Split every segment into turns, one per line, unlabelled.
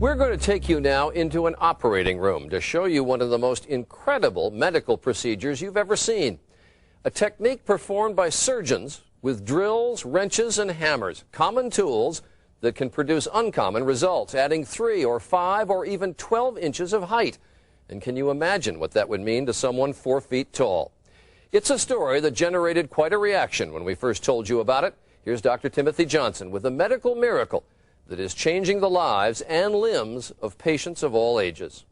We're going to take you now into an operating room to show you one of the most incredible medical procedures you've ever seen. A technique performed by surgeons with drills, wrenches, and hammers, common tools that can produce uncommon results, adding 3 or 5 or even 12 inches of height. And can you imagine what that would mean to someone 4 feet tall? It's a story that generated quite a reaction when we first told you about it. Here's Dr. Timothy Johnson with a medical miracle that is changing the lives and limbs of patients of all ages.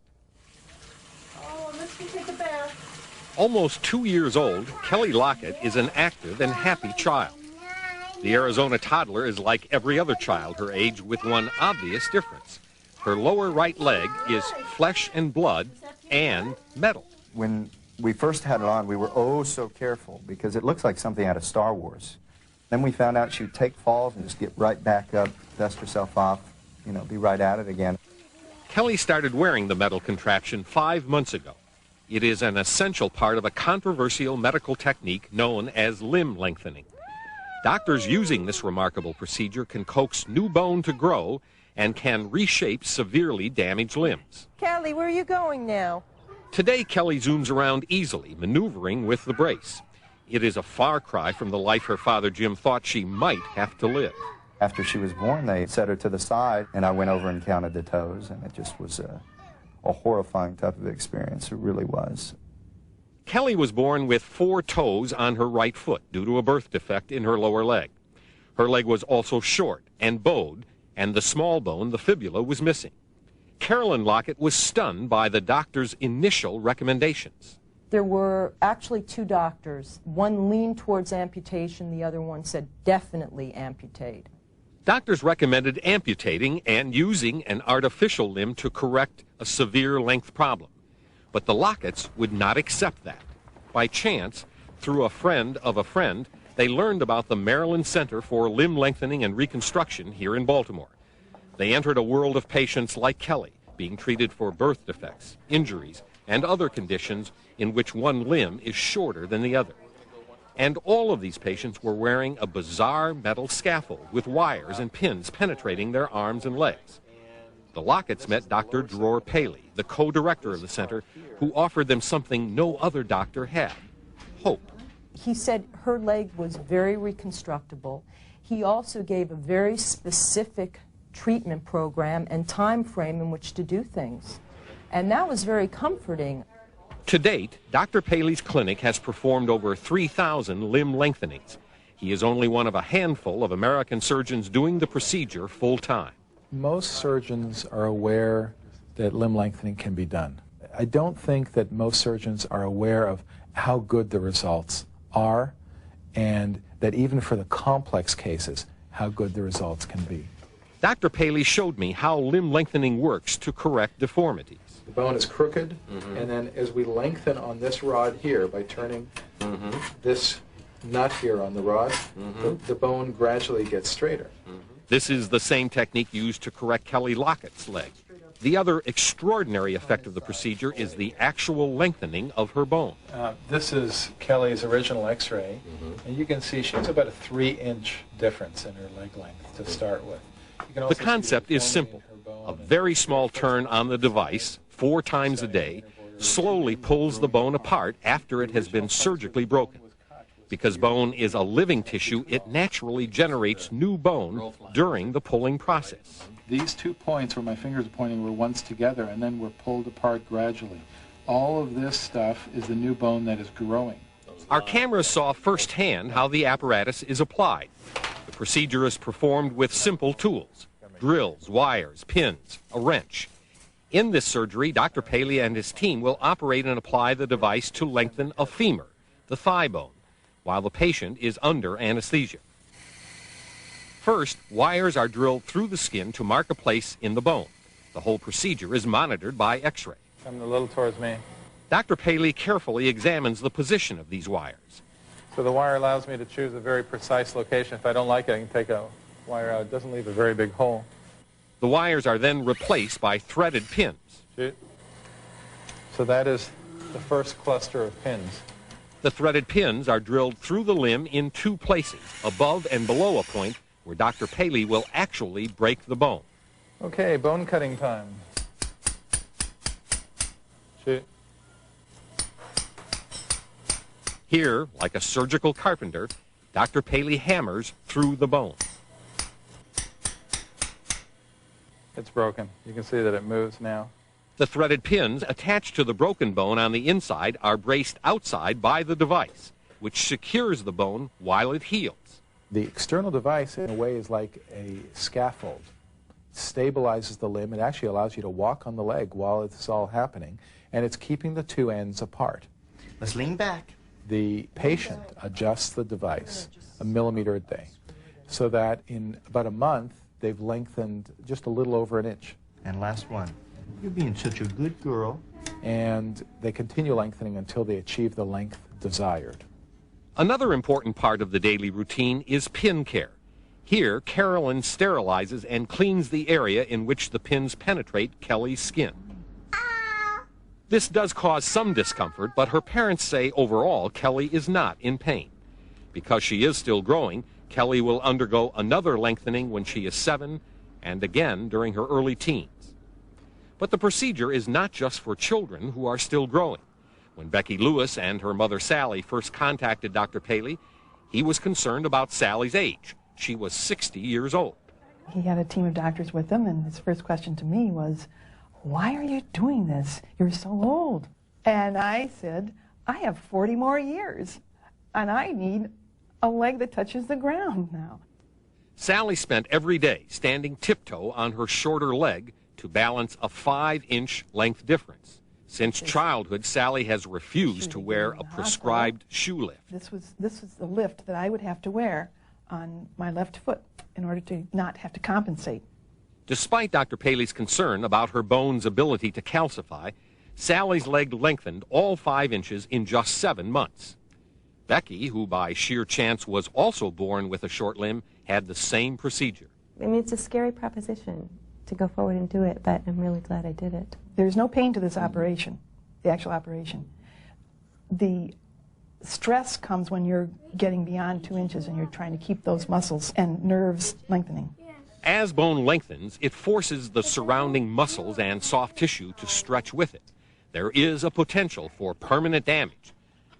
Oh, let's go take a bath.
Almost 2 years old, Kelly Lockett is an active and happy child. The Arizona toddler is like every other child her age, with one obvious difference. Her lower right leg is flesh and blood and metal.
When we first had it on, we were oh so careful because it looks like something out of Star Wars. Then we found out she would take falls and just get right back up, dust herself off, be right at it again.
Kelly started wearing the metal contraption 5 months ago. It is an essential part of a controversial medical technique known as limb lengthening. Doctors using this remarkable procedure can coax new bone to grow and can reshape severely damaged limbs.
Kelly, where are you going now?
Today, Kelly zooms around easily, maneuvering with the brace. It is a far cry from the life her father Jim thought she might have to live.
After she was born, they set her to the side, and I went over and counted the toes, and it just was a horrifying type of experience. It really was.
Kelly was born with 4 toes on her right foot due to a birth defect in her lower leg. Her leg was also short and bowed, and the small bone, the fibula, was missing. Carolyn Lockett was stunned by the doctor's initial recommendations.
There were actually 2 doctors. One leaned towards amputation, the other one said definitely amputate.
Doctors recommended amputating and using an artificial limb to correct a severe length problem. But the Locketts would not accept that. By chance, through a friend of a friend, they learned about the Maryland Center for Limb Lengthening and Reconstruction here in Baltimore. They entered a world of patients like Kelly, being treated for birth defects, injuries, and other conditions in which one limb is shorter than the other. And all of these patients were wearing a bizarre metal scaffold with wires and pins penetrating their arms and legs. The Locketts met Dr. Dror Paley, the co-director of the center, who offered them something no other doctor had: hope.
He said her leg was very reconstructible. He also gave a very specific treatment program and time frame in which to do things. And that was very comforting.
To date, Dr. Paley's clinic has performed over 3,000 limb lengthenings. He is only one of a handful of American surgeons doing the procedure full-time.
Most surgeons are aware that limb lengthening can be done. I don't think that most surgeons are aware of how good the results are, and that even for the complex cases, how good the results can be.
Dr. Paley showed me how limb lengthening works to correct deformities.
The bone is crooked, and then as we lengthen on this rod here by turning this nut here on the rod, the bone gradually gets straighter.
This is the same technique used to correct Kelly Lockett's leg. The other extraordinary effect of the procedure is the actual lengthening of her bone.
This is Kelly's original x-ray, and you can see she has about a 3-inch difference in her leg length to start with.
The concept is simple. A very small turn on the device 4 times a day slowly pulls the bone apart after it has been surgically broken. Because bone is a living tissue, it naturally generates new bone during the pulling process.
These 2 points where my fingers are pointing were once together and then were pulled apart gradually. All of this stuff is the new bone that is growing.
Our cameras saw firsthand how the apparatus is applied. The procedure is performed with simple tools: drills, wires, pins, a wrench. In this surgery, Dr. Paley and his team will operate and apply the device to lengthen a femur, the thigh bone, while the patient is under anesthesia. First, wires are drilled through the skin to mark a place in the bone. The whole procedure is monitored by X-ray.
Come a little towards me.
Dr. Paley carefully examines the position of these wires.
So the wire allows me to choose a very precise location. If I don't like it, I can take a wire out. It doesn't leave a very big hole.
The wires are then replaced by threaded pins.
So that is the first cluster of pins.
The threaded pins are drilled through the limb in 2 places, above and below a point where Dr. Paley will actually break the bone.
Okay, bone cutting time. Shoot.
Here, like a surgical carpenter, Dr. Paley hammers through the bone.
It's broken. You can see that it moves now.
The threaded pins attached to the broken bone on the inside are braced outside by the device, which secures the bone while it heals.
The external device, in a way, is like a scaffold. It stabilizes the limb. It actually allows you to walk on the leg while it's all happening, and it's keeping the two ends apart.
Let's lean back.
The patient adjusts the device a millimeter a day, so that in about a month, they've lengthened just a little over an inch.
And last one. You're being such a good girl.
And they continue lengthening until they achieve the length desired.
Another important part of the daily routine is pin care. Here, Carolyn sterilizes and cleans the area in which the pins penetrate Kelly's skin. This does cause some discomfort, but her parents say overall Kelly is not in pain. Because she is still growing, Kelly will undergo another lengthening when she is 7 and again during her early teens. But the procedure is not just for children who are still growing. When Becky Lewis and her mother Sally first contacted Dr. Paley, he was concerned about Sally's age. She was 60 years old.
He had a team of doctors with him, and his first question to me was, "Why are you doing this? You're so old." And I said, "I have 40 more years, and I need a leg that touches the ground now."
Sally spent every day standing tiptoe on her shorter leg to balance a 5-inch length difference. Since childhood, Sally has refused to wear a prescribed shoe lift.
This was the lift that I would have to wear on my left foot in order to not have to compensate.
Despite Dr. Paley's concern about her bone's ability to calcify, Sally's leg lengthened all 5 inches in just 7 months. Becky, who by sheer chance was also born with a short limb, had the same procedure.
I mean, it's a scary proposition to go forward and do it, but I'm really glad I did it.
There's no pain to this operation, the actual operation. The stress comes when you're getting beyond 2 inches and you're trying to keep those muscles and nerves lengthening.
As bone lengthens, it forces the surrounding muscles and soft tissue to stretch with it. There is a potential for permanent damage,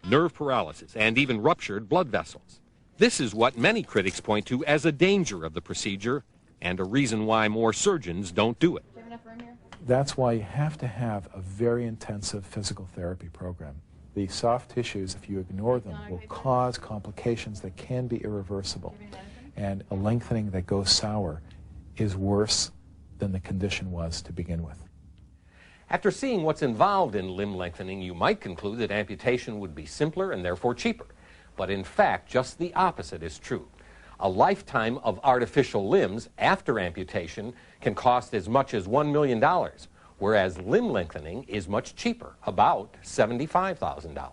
nerve paralysis, and even ruptured blood vessels. This is what many critics point to as a danger of the procedure and a reason why more surgeons don't do it.
That's why you have to have a very intensive physical therapy program. The soft tissues, if you ignore them, will cause complications that can be irreversible. And a lengthening that goes sour is worse than the condition was to begin with.
After seeing what's involved in limb lengthening, you might conclude that amputation would be simpler and therefore cheaper. But in fact, just the opposite is true. A lifetime of artificial limbs after amputation can cost as much as $1 million, whereas limb lengthening is much cheaper, about $75,000.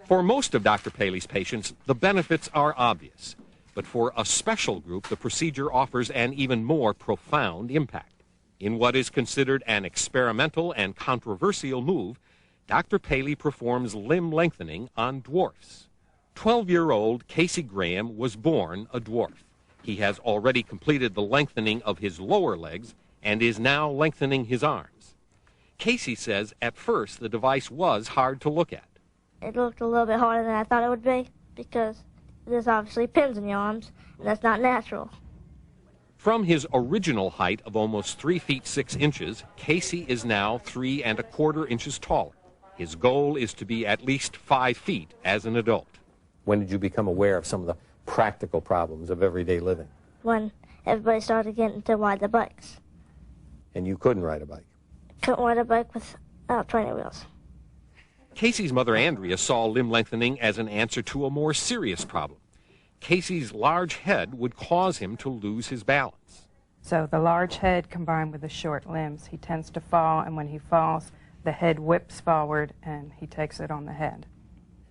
For most of Dr. Paley's patients, the benefits are obvious. But for a special group, the procedure offers an even more profound impact. In what is considered an experimental and controversial move, Dr. Paley performs limb lengthening on dwarfs. 12-year-old Casey Graham was born a dwarf. He has already completed the lengthening of his lower legs and is now lengthening his arms. Casey says at first the device was hard to look at.
It looked a little bit harder than I thought it would be because there's obviously pins in your arms, and that's not natural.
From his original height of almost 3 feet 6 inches, Casey is now 3 1/4 inches taller. His goal is to be at least 5 feet as an adult.
When did you become aware of some of the practical problems of everyday living?
When everybody started getting to ride the bikes.
And you couldn't ride a bike?
Couldn't ride a bike without training wheels.
Casey's mother, Andrea, saw limb lengthening as an answer to a more serious problem. Casey's large head would cause him to lose his balance.
So the large head combined with the short limbs, he tends to fall, and when he falls, the head whips forward and he takes it on the head.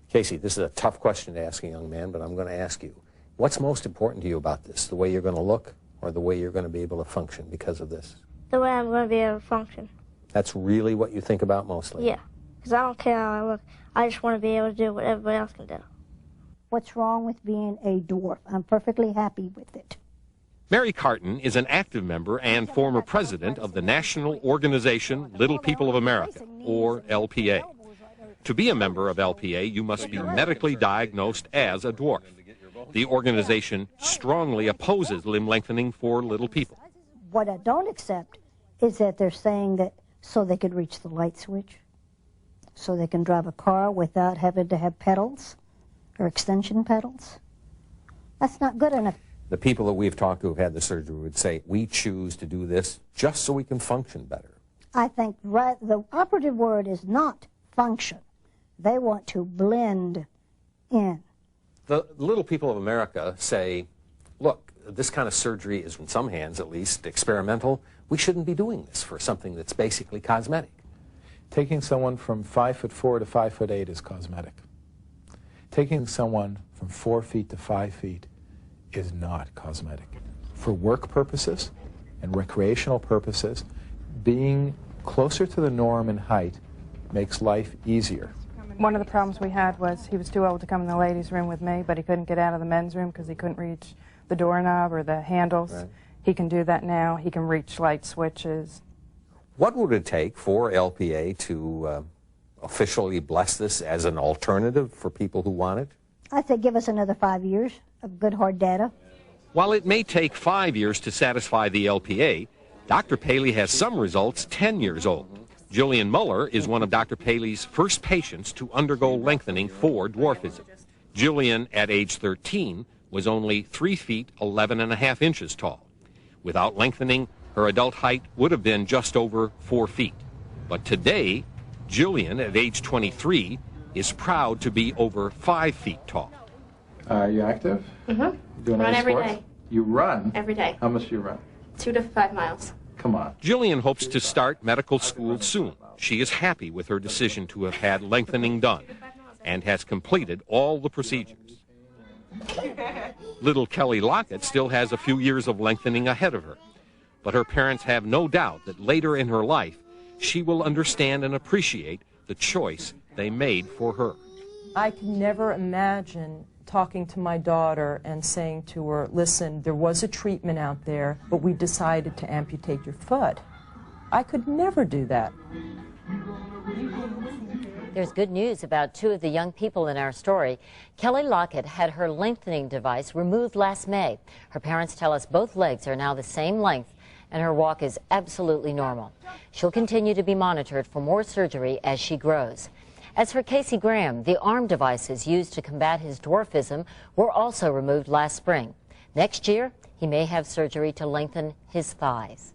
Casey, this is a tough question to ask a young man, but I'm going to ask you. What's most important to you about this? The way you're going to look or the way you're going to be able to function because of this?
The way I'm going to be able to function.
That's really what you think about mostly?
Yeah, because I don't care how I look. I just want to be able to do what everybody else can do.
What's wrong with being a dwarf? I'm perfectly happy with it.
Mary Carton is an active member and former president of the National Organization Little People of America, or LPA. To be a member of LPA, you must be medically diagnosed as a dwarf. The organization strongly opposes limb lengthening for little people.
What I don't accept is that they're saying that so they could reach the light switch, so they can drive a car without having to have pedals or extension pedals. That's not good enough.
The people that we've talked to who've had the surgery would say, we choose to do this just so we can function better.
I think the operative word is not function. They want to blend in.
The Little People of America say, look, this kind of surgery is, in some hands at least, experimental. We shouldn't be doing this for something that's basically cosmetic.
Taking someone from 5'4" to 5'8" is cosmetic. Taking someone from 4 feet to 5 feet is not cosmetic. For work purposes and recreational purposes, being closer to the norm in height makes life easier.
One of the problems we had was he was too old to come in the ladies' room with me, but he couldn't get out of the men's room because he couldn't reach the doorknob or the handles.
Right.
He can do that now. He can reach light switches.
What would it take for LPA to officially bless this as an alternative for people who want it?
I say give us another 5 years of good hard data.
While it may take 5 years to satisfy the LPA, Dr. Paley has some results 10 years old. Jillian Muller is one of Dr. Paley's first patients to undergo lengthening for dwarfism. Jillian, at age 13, was only 3 feet 11.5 inches tall. Without lengthening, her adult height would have been just over 4 feet. But today, Jillian, at age 23, is proud to be over 5 feet tall.
Are you active?
Mm-hmm.
Doing
Run
any
every
sports?
day.
You run?
Every day.
How much do you run?
2 to 5 miles.
Come on.
Jillian hopes to start medical school soon. She is happy with her decision to have had lengthening done and has completed all the procedures. Little Kelly Lockett still has a few years of lengthening ahead of her, but her parents have no doubt that later in her life she will understand and appreciate the choice they made for her.
I can never imagine talking to my daughter and saying to her, listen, there was a treatment out there, but we decided to amputate your foot. I could never do that.
There's good news about 2 of the young people in our story. Kelly Lockett had her lengthening device removed last May. Her parents tell us both legs are now the same length and her walk is absolutely normal. She'll continue to be monitored for more surgery as she grows. As for Casey Graham, the arm devices used to combat his dwarfism were also removed last spring. Next year, he may have surgery to lengthen his thighs.